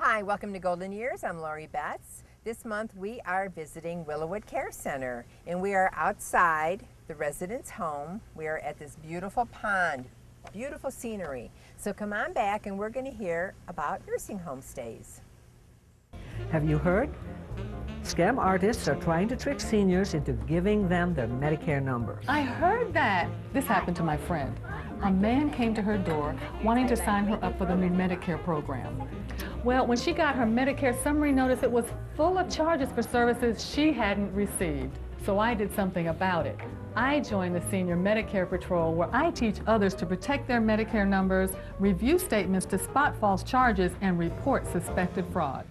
Hi, welcome to Golden Years. I'm Lori Betts. This month we are visiting Willowood Care Center, and we are outside the residents' home. We are at this beautiful pond, beautiful scenery. So come on back and we're going to hear about nursing home stays. Have you heard? Scam artists are trying to trick seniors into giving them their Medicare number. I heard that. This happened to my friend. A man came to her door wanting to sign her up for the new Medicare program. Well, when she got her Medicare summary notice, it was full of charges for services she hadn't received. So I did something about it. I joined the Senior Medicare Patrol, where I teach others to protect their Medicare numbers, review statements to spot false charges, and report suspected fraud.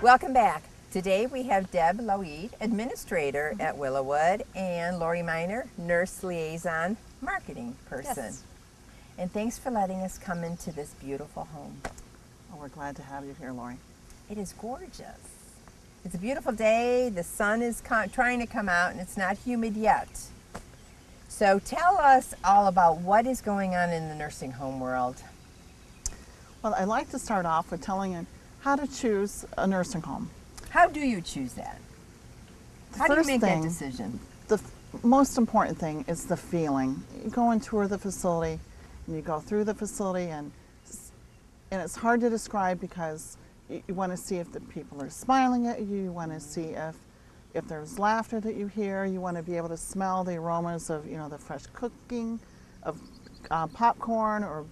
Welcome back. Today we have Deb Loeid, Administrator at Willowood, and Lori Miner, Nurse Liaison Marketing Person. Yes. And thanks for letting us come into this beautiful home. Oh, we're glad to have you here, Lori. It is gorgeous. It's a beautiful day. The sun is trying to come out and it's not humid yet. So tell us all about what is going on in the nursing home world. Well, I'd like to start off with telling you how to choose a nursing home. How do you choose that? How do you make that decision? The most important thing is the feeling. You go and tour the facility, and you go through the facility, and it's hard to describe because you want to see if the people are smiling at you. You want to see if there's laughter that you hear. You want to be able to smell the aromas of the fresh cooking, of popcorn or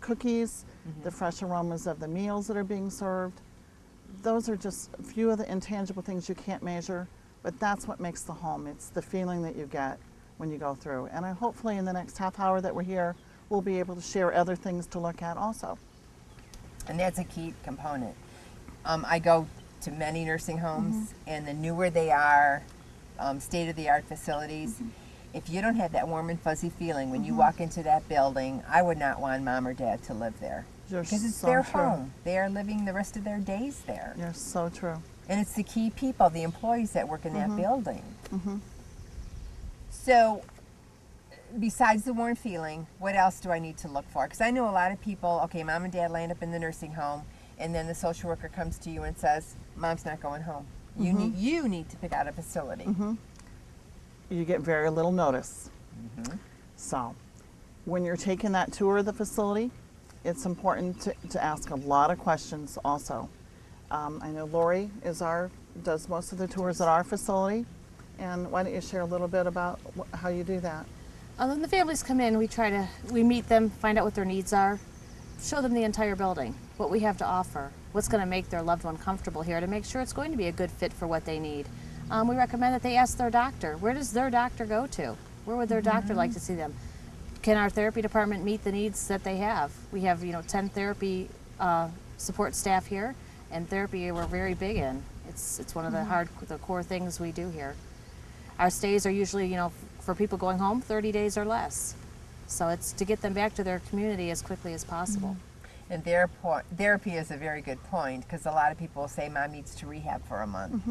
cookies, the fresh aromas of the meals that are being served. Those are just a few of the intangible things you can't measure, but that's what makes the home. It's the feeling that you get when you go through. And hopefully in the next half hour that we're here, we'll be able to share other things to look at also. And that's a key component. I go to many nursing homes, and the newer they are, state-of-the-art facilities, if you don't have that warm and fuzzy feeling when you walk into that building, I would not want mom or dad to live there. Because it's their home. They are living the rest of their days there. You're so true. And it's the key people, the employees that work in that building. So, besides the warm feeling, what else do I need to look for? Because I know a lot of people, okay, mom and dad land up in the nursing home, and then the social worker comes to you and says, mom's not going home. You need to pick out a facility. You get very little notice. So, when you're taking that tour of the facility, it's important to ask a lot of questions also. I know Lori does most of the tours at our facility, and why don't you share a little bit about how you do that? When the families come in, we meet them, find out what their needs are, show them the entire building, what we have to offer, what's going to make their loved one comfortable here to make sure it's going to be a good fit for what they need. We recommend that they ask their doctor, where does their doctor go to? Where would their doctor like to see them? Can our therapy department meet the needs that they have? We have 10 therapy support staff here, and therapy we're very big in. It's one of the core things we do here. Our stays are usually, for people going home, 30 days or less. So it's to get them back to their community as quickly as possible. And therapy is a very good point, because a lot of people say mom needs to rehab for a month.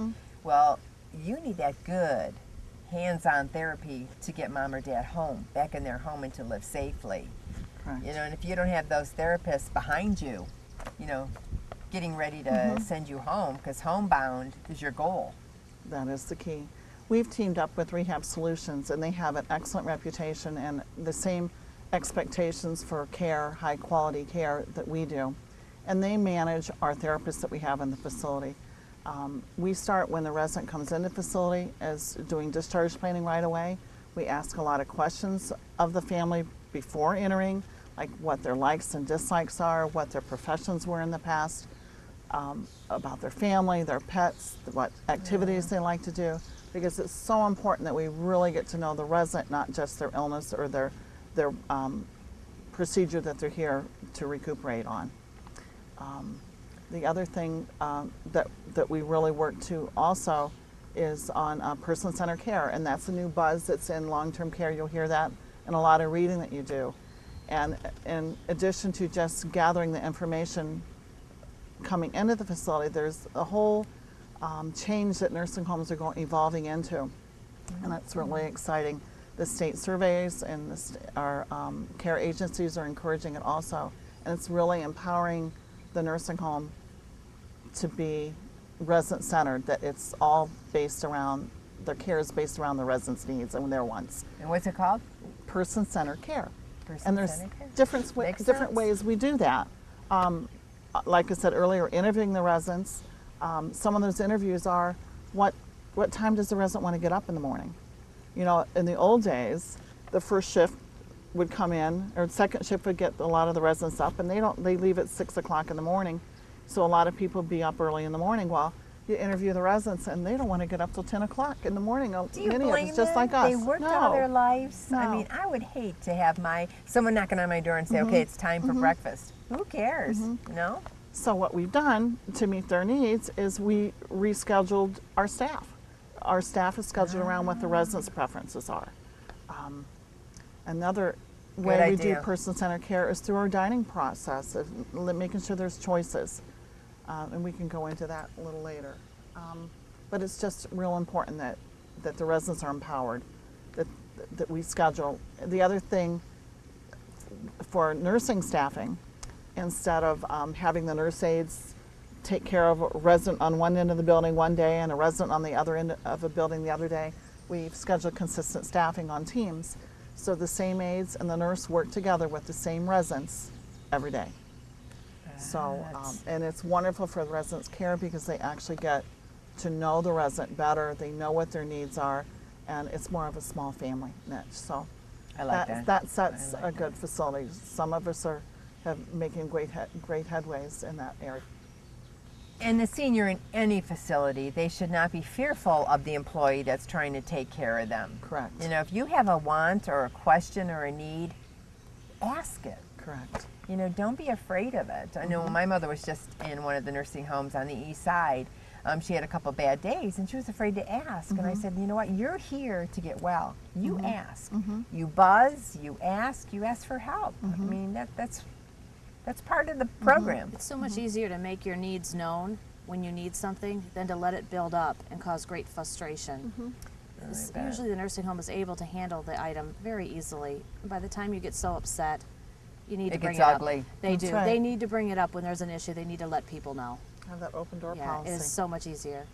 Well, you need that good hands-on therapy to get mom or dad home, back in their home, and to live safely. Correct. And if you don't have those therapists behind you, getting ready to send you home, because homebound is your goal. That is the key. We've teamed up with Rehab Solutions, and they have an excellent reputation and the same expectations for care, high quality care that we do. And they manage our therapists that we have in the facility. We start when the resident comes in the facility as doing discharge planning right away. We ask a lot of questions of the family before entering, like what their likes and dislikes are, what their professions were in the past, about their family, their pets, what activities they like to do, because it's so important that we really get to know the resident, not just their illness or their procedure that they're here to recuperate on. The other thing that we really work to also is on person-centered care, and that's a new buzz that's in long-term care. You'll hear that in a lot of reading that you do. And in addition to just gathering the information coming into the facility, there's a whole change that nursing homes are evolving into, and that's really exciting. The state surveys and our care agencies are encouraging it also, and it's really empowering the nursing home to be resident-centered, that it's all based around, their care is based around the residents' needs and their wants. And what's it called? Person-centered care. And there's Person-centered care. different sense. ways we do that. Like I said earlier, interviewing the residents. Some of those interviews are, what time does the resident want to get up in the morning? You know, in the old days, the first shift would come in, or second shift would get a lot of the residents up, and they leave at 6 o'clock in the morning. So a lot of people be up early in the morning. Well, you interview the residents, and they don't want to get up till 10 o'clock in the morning. Do you Many blame of us, just them? like us. They worked No. all their lives. I No. mean, I would hate to have someone knocking on my door and say, okay, it's time for breakfast. Who cares? You know? So what we've done to meet their needs is we rescheduled our staff. Our staff is scheduled around what the residents' preferences are. Another way we do idea. person-centered care is through our dining process, of making sure there's choices. And we can go into that a little later. But it's just real important that the residents are empowered, that we schedule. The other thing for nursing staffing, instead of having the nurse aides take care of a resident on one end of the building one day and a resident on the other end of a building the other day, we've scheduled consistent staffing on teams. So the same aides and the nurse work together with the same residents every day. So, and it's wonderful for the residents' care because they actually get to know the resident better, they know what their needs are, and it's more of a small family niche. So I like that. that sets a good facility. Some of us have making great headways in that area. And the senior in any facility, they should not be fearful of the employee that's trying to take care of them. Correct. You know, if you have a want or a question or a need, ask it. Correct. You know, don't be afraid of it. I know when my mother was just in one of the nursing homes on the east side, she had a couple bad days and she was afraid to ask. And I said, you know what, you're here to get well. You ask. You buzz, you ask for help. I mean, that's part of the program. It's so much easier to make your needs known when you need something than to let it build up and cause great frustration. Usually the nursing home is able to handle the item very easily. By the time you get so upset, you need to bring it gets ugly. up. They do. right. They need to bring it up when there's an issue. They need to let people know. Have that open door Yeah, policy. it is so much easier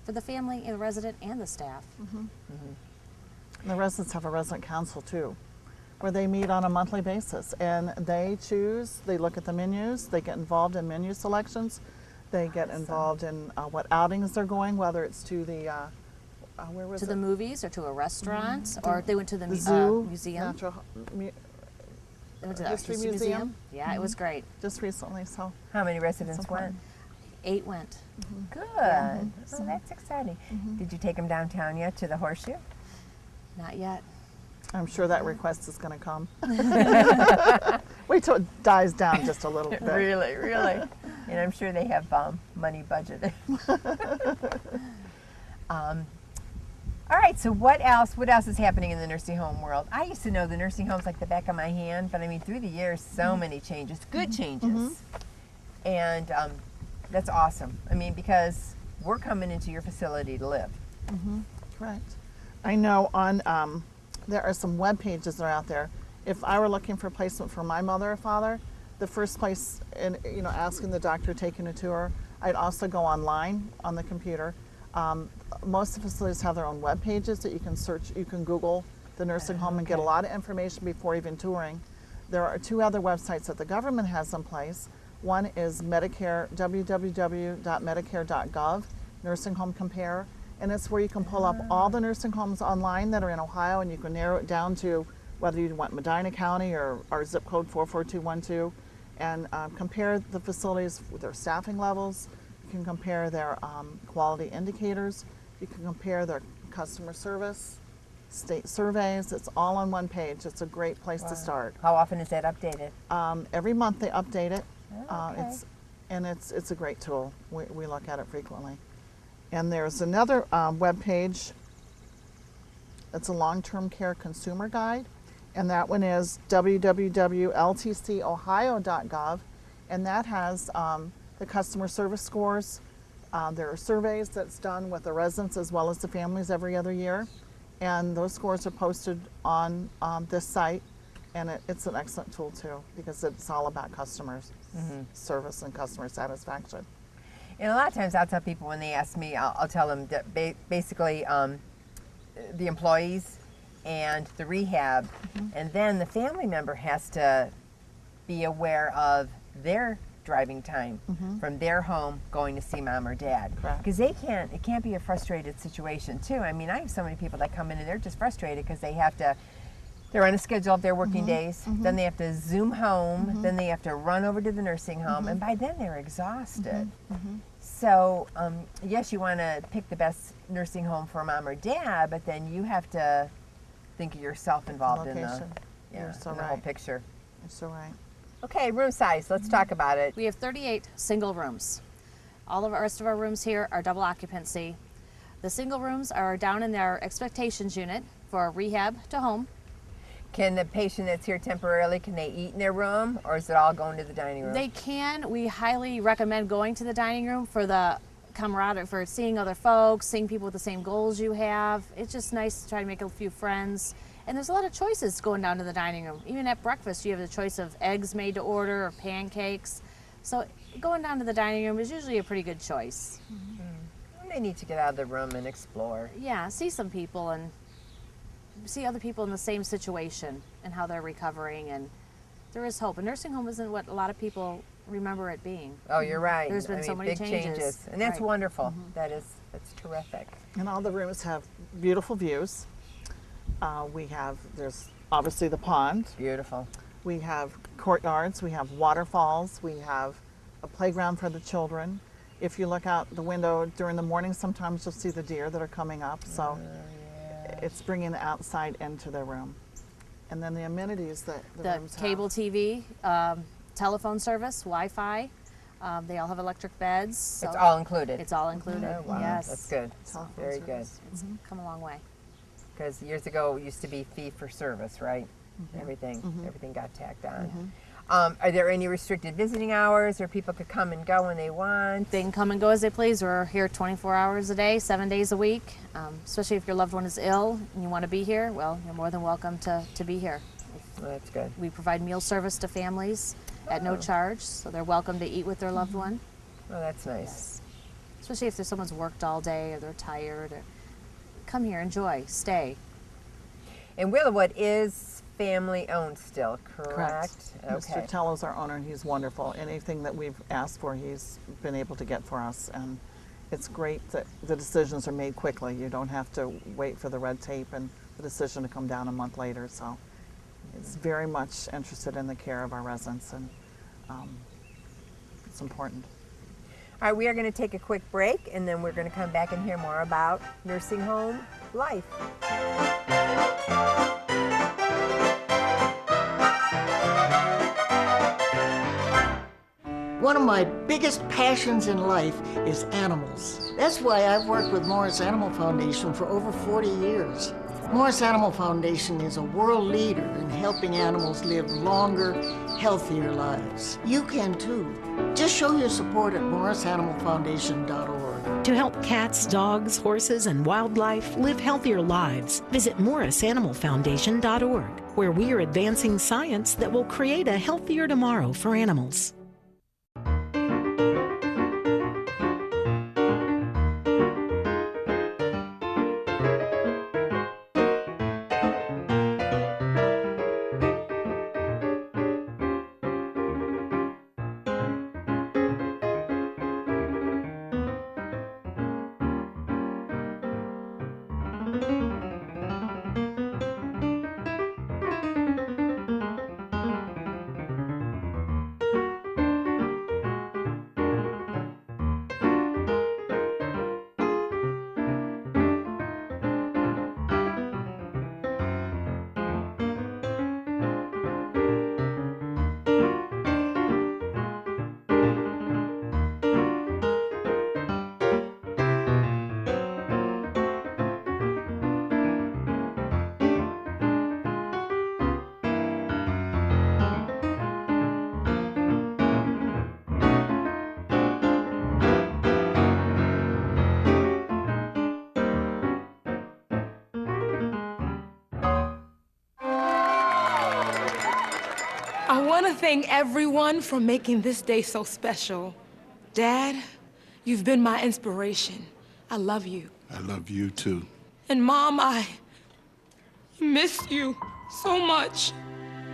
for the family, and the resident, and the staff. And the residents have a resident council too, where they meet on a monthly basis and they look at the menus, they get involved in menu selections, they get involved in what outings they're going, whether it's to the, where was To it? the movies, or to a restaurant, or they went to the The zoo, museum. They They went to the History History Museum. Yeah, it was great. just recently, so. How many residents important. went? 8 went. Good. Oh, that's exciting. Did you take them downtown yet to the horseshoe? Not yet. I'm sure that request is going to come. Wait till it dies down just a little bit. Really, really. And I'm sure they have money budgeted. All right, so what else is happening in the nursing home world? I used to know the nursing homes like the back of my hand, but I mean, through the years, so many changes, good changes. And that's awesome. I mean, because we're coming into your facility to live. Correct. I know there are some web pages that are out there. If I were looking for placement for my mother or father, the first place, asking the doctor, taking a tour, I'd also go online on the computer. Most of the facilities have their own web pages that you can search. You can Google the nursing home and get a lot of information before even touring. There are 2 other websites that the government has in place. One is Medicare, www.medicare.gov, Nursing Home Compare, and it's where you can pull up all the nursing homes online that are in Ohio, and you can narrow it down to whether you want Medina County or our zip code 44212, and compare the facilities with their staffing levels. You can compare their quality indicators. You can compare their customer service, state surveys. It's all on one page. It's a great place to start. How often is that updated? Every month they update it. Okay. and it's a great tool. We look at it frequently. And there's another web page. It's a long-term care consumer guide, and that one is www.ltcohio.gov, and that has the customer service scores. There are surveys that's done with the residents as well as the families every other year, and those scores are posted on this site, and it's an excellent tool too, because it's all about customers service and customer satisfaction. And a lot of times I'll tell people when they ask me, I'll tell them that basically the employees and the rehab, and then the family member has to be aware of their driving time from their home going to see mom or dad. Because it can't be a frustrated situation too. I mean, I have so many people that come in and they're just frustrated because they're on a schedule of their working days, then they have to Zoom home, then they have to run over to the nursing home, and by then they're exhausted. So, yes, you want to pick the best nursing home for mom or dad, but then you have to think of yourself involved in the whole picture. You're so right. Okay, room size, let's talk about it. We have 38 single rooms. All of the rest of our rooms here are double occupancy. The single rooms are down in their expectations unit for rehab to home. Can the patient that's here temporarily, can they eat in their room, or is it all going to the dining room? They can. We highly recommend going to the dining room for the camaraderie, for seeing other folks, seeing people with the same goals you have. It's just nice to try to make a few friends. And there's a lot of choices going down to the dining room. Even at breakfast, you have the choice of eggs made to order or pancakes. So going down to the dining room is usually a pretty good choice. They need to get out of the room and explore. Yeah, see some people and see other people in the same situation and how they're recovering, and there is hope. A nursing home isn't what a lot of people remember it being. Oh, you're right. There's been so many big changes. And that's Right. wonderful. That's terrific. And all the rooms have beautiful views. There's obviously the pond. Beautiful. We have courtyards, we have waterfalls, we have a playground for the children. If you look out the window during the morning, sometimes you'll see the deer that are coming up. So it's bringing the outside into their room. And then the amenities that the The rooms cable have. TV, telephone service, Wi-Fi. They all have electric beds. So It's all included. It's all included. Oh, wow. Yes. That's good. Telephone Very good. service. It's come a long way. Because years ago it used to be fee for service, right? Everything got tacked on. Are there any restricted visiting hours, or people could come and go when they want? They can come and go as they please. We're here 24 hours a day, 7 days a week. Especially if your loved one is ill and you want to be here, well, you're more than welcome to be here. Well, that's good. We provide meal service to families at no charge, so they're welcome to eat with their loved one. Oh, that's nice. Especially if there's someone's worked all day or they're tired. Come here, enjoy, stay. And Willowood is family owned still, correct? Mr. Tello's our owner, and he's wonderful. Anything that we've asked for, he's been able to get for us. And it's great that the decisions are made quickly. You don't have to wait for the red tape and the decision to come down a month later. So it's very much interested in the care of our residents, and it's important. All right, we are going to take a quick break, and then we're going to come back and hear more about nursing home life. One of my biggest passions in life is animals. That's why I've worked with Morris Animal Foundation for over 40 years. Morris Animal Foundation is a world leader in helping animals live longer, healthier lives. You can too. Just show your support at morrisanimalfoundation.org. To help cats, dogs, horses, and wildlife live healthier lives, visit morrisanimalfoundation.org, where we are advancing science that will create a healthier tomorrow for animals. want to thank everyone for making this day so special. Dad, you've been my inspiration. I love you. I love you too. And Mom, I miss you so much.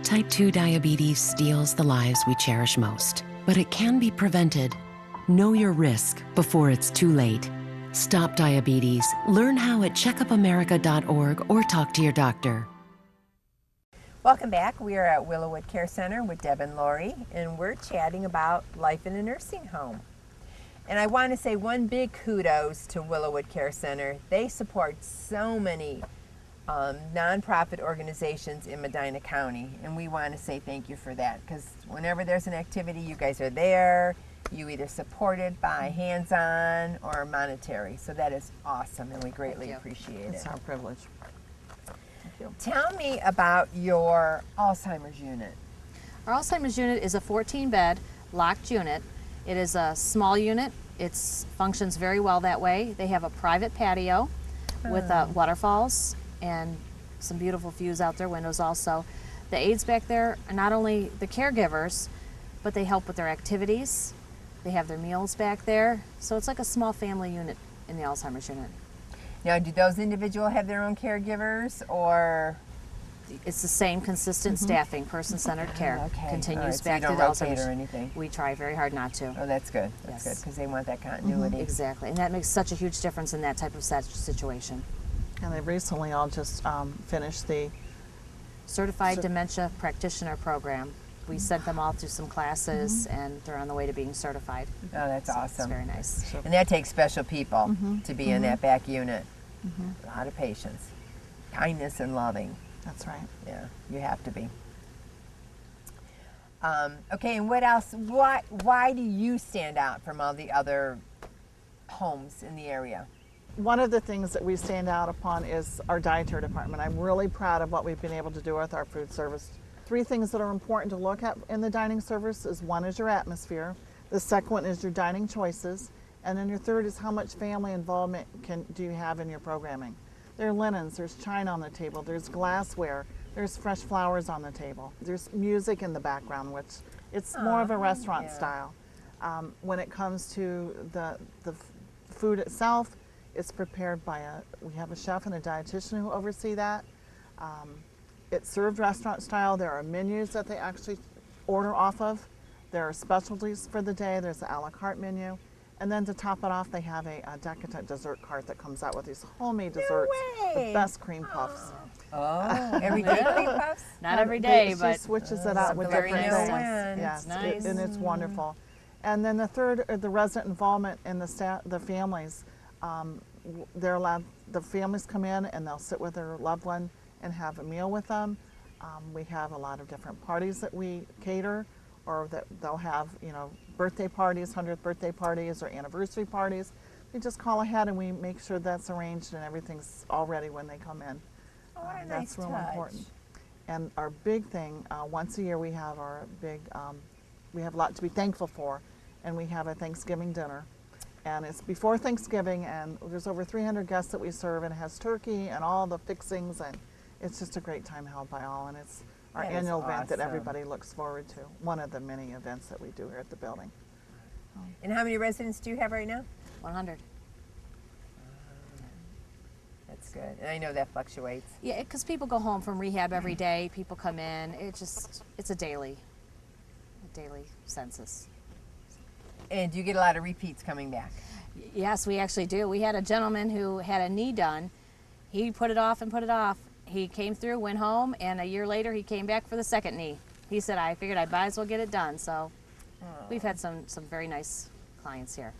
Type 2 diabetes steals the lives we cherish most, but it can be prevented. Know your risk before it's too late. Stop diabetes. Learn how at checkupamerica.org or talk to your doctor. Welcome back. We are at Willowood Care Center with Deb and Lori, and we're chatting about life in a nursing home. And I want to say one big kudos to Willowood Care Center. They support so many nonprofit organizations in Medina County, and we want to say thank you for that, because whenever there's an activity, you guys are there. You either support it by hands-on or monetary. So that is awesome, and we greatly appreciate it. It's our privilege. Tell me about your Alzheimer's unit. Our Alzheimer's unit is a 14-bed locked unit. It is a small unit. It functions very well that way. They have a private patio with waterfalls and some beautiful views out their windows also. The aides back there are not only the caregivers, but they help with their activities. They have their meals back there. So it's like a small family unit in the Alzheimer's unit. Now, do those individuals have their own caregivers, or? It's the same consistent staffing, person-centered care. Okay. Continues So back you to don't the rotate Alzheimer's. or anything? We try very hard not to. Oh, that's good. That's good, because they want that continuity. Exactly, and that makes such a huge difference in that type of situation. And they've recently all just finished the Certified Dementia Practitioner Program. We sent them all through some classes, and they're on the way to being certified. Oh, that's So awesome. It's very nice. And that takes special people to be in that back unit. A lot of patience, kindness, and loving. That's right. Yeah, you have to be. Okay, and what else? Why do you stand out from all the other homes in the area? One of the things that we stand out upon is our dietary department. I'm really proud of what we've been able to do with our food service. 3 things that are important to look at in the dining service is, one is your atmosphere, the second one is your dining choices, and then your third is how much family involvement do you have in your programming. There are linens, there's china on the table, there's glassware, there's fresh flowers on the table, there's music in the background, which it's more of a restaurant style. When it comes to the food itself, it's prepared by we have a chef and a dietitian who oversee that. It's served restaurant style. There are menus that they actually order off of. There are specialties for the day. There's an a la carte menu. And then to top it off, they have a decadent dessert cart that comes out with these homemade desserts, the best cream puffs. Oh, every day cream puffs? Not every day, She but switches it out with very different new things. one. Yes, Nice. and it's wonderful. And then the third, the resident involvement in the families. They're allowed, the families come in and they'll sit with their loved one and have a meal with them. We have a lot of different parties that we cater, or that they'll have, birthday parties, 100th birthday parties or anniversary parties. We just call ahead and we make sure that's arranged and everything's all ready when they come in. Oh, what a That's nice real touch. important. And our big thing, once a year we have our big, we have a lot to be thankful for, and we have a Thanksgiving dinner. And it's before Thanksgiving, and there's over 300 guests that we serve, and it has turkey and all the fixings, and it's just a great time held by all, and it's our That is annual event that awesome. everybody looks forward to. One of the many events that we do here at the building. And how many residents do you have right now? 100. That's good. And I know that fluctuates. Yeah, because people go home from rehab every day. People come in. It's a daily census. And do you get a lot of repeats coming back? Yes, we actually do. We had a gentleman who had a knee done. He put it off and put it off. He came through, went home, and a year later he came back for the second knee. He said, I figured I might as well get it done. So we've had some very nice clients here.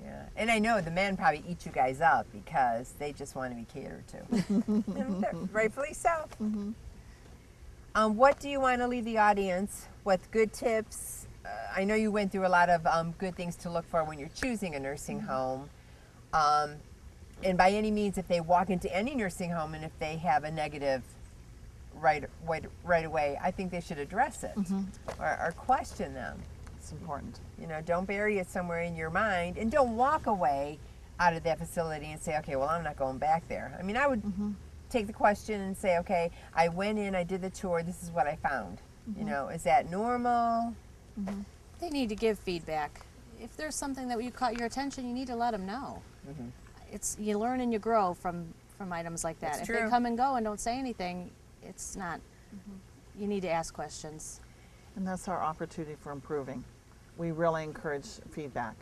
Yeah. And I know the men probably eat you guys up because they just want to be catered to. And rightfully so. What do you want to leave the audience with good tips? I know you went through a lot of good things to look for when you're choosing a nursing home. And by any means, if they walk into any nursing home and if they have a negative right away, I think they should address it or question them. It's important. Don't bury it somewhere in your mind, and don't walk away out of that facility and say, okay, well, I'm not going back there. I mean, I would take the question and say, okay, I went in, I did the tour, this is what I found. You know, is that normal? They need to give feedback. If there's something that you caught your attention, you need to let them know. It's you learn and you grow from items like that. That's if true. they come and go and don't say anything, it's not. You need to ask questions. And that's our opportunity for improving. We really encourage feedback.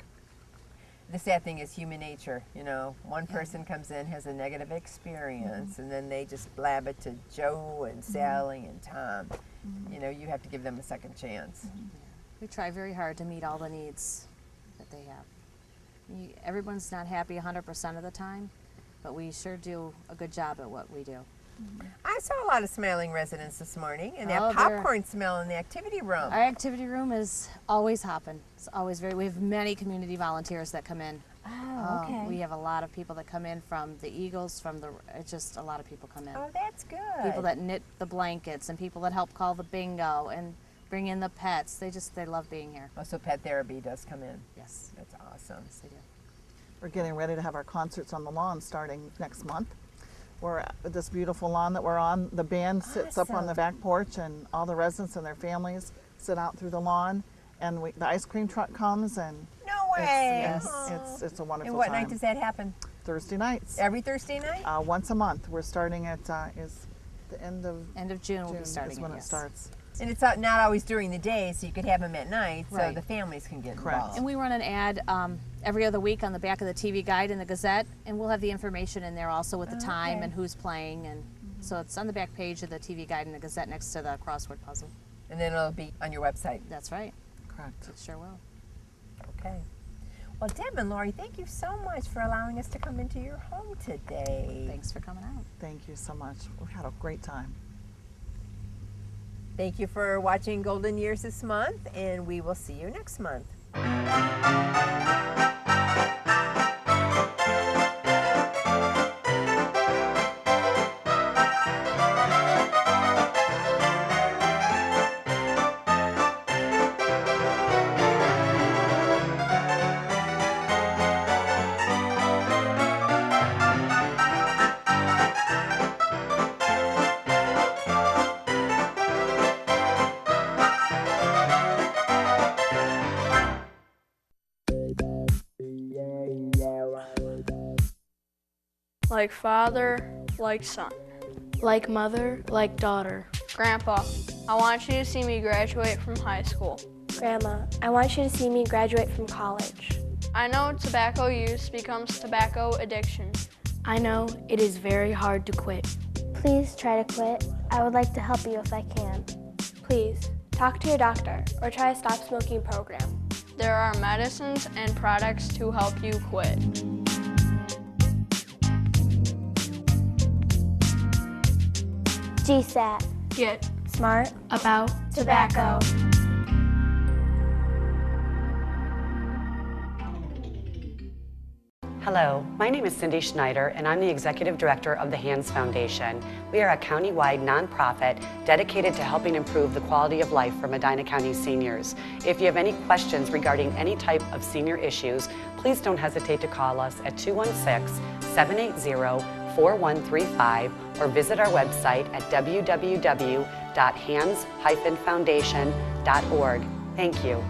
The sad thing is human nature, you know. One person comes in, has a negative experience, and then they just blab it to Joe and Sally and Tom. You know, you have to give them a second chance. We try very hard to meet all the needs that they have. Everyone's not happy 100% of the time, but we sure do a good job at what we do. I saw a lot of smiling residents this morning, and that Oh, popcorn smell in the activity room. Our activity room is always hopping. It's always we have many community volunteers that come in. Oh, okay. We have a lot of people that come in from the Eagles, it's just a lot of people come in. Oh, that's good. People that knit the blankets and people that help call the bingo and bring in the pets. They love being here. Oh, so pet therapy does come in. Yes. That's awesome. Yes, they do. We're getting ready to have our concerts on the lawn starting next month. We're at this beautiful lawn that we're on. The band sits up on Awesome. the back porch, and all the residents and their families sit out through the lawn. And the ice cream truck comes, and No way. it's a wonderful And what time. night does that happen? Thursday nights. Every Thursday night? Once a month. We're starting at is the end of End of June, we'll June be starting is when it, it yes. starts. And it's not always during the day, so you could have them at night, so Right. the families can get Correct. involved. And we run an ad every other week on the back of the TV Guide in the Gazette, and we'll have the information in there also with the time Okay. and who's playing, and so it's on the back page of the TV Guide in the Gazette next to the crossword puzzle. And then it'll be on your website. That's right. Correct. It sure will. Okay. Well, Deb and Lori, thank you so much for allowing us to come into your home today. Thanks for coming out. Thank you so much. We've had a great time. Thank you for watching Golden Years this month, and we will see you next month. Like father, like son. Like mother, like daughter. Grandpa, I want you to see me graduate from high school. Grandma, I want you to see me graduate from college. I know tobacco use becomes tobacco addiction. I know it is very hard to quit. Please try to quit. I would like to help you if I can. Please, talk to your doctor or try a stop smoking program. There are medicines and products to help you quit. GSAT. Get Smart about tobacco. Hello, my name is Cindy Schneider, and I'm the Executive Director of the Hands Foundation. We are a county-wide nonprofit dedicated to helping improve the quality of life for Medina County seniors. If you have any questions regarding any type of senior issues, please don't hesitate to call us at 216-780-4135 or visit our website at www.hands-foundation.org. Thank you.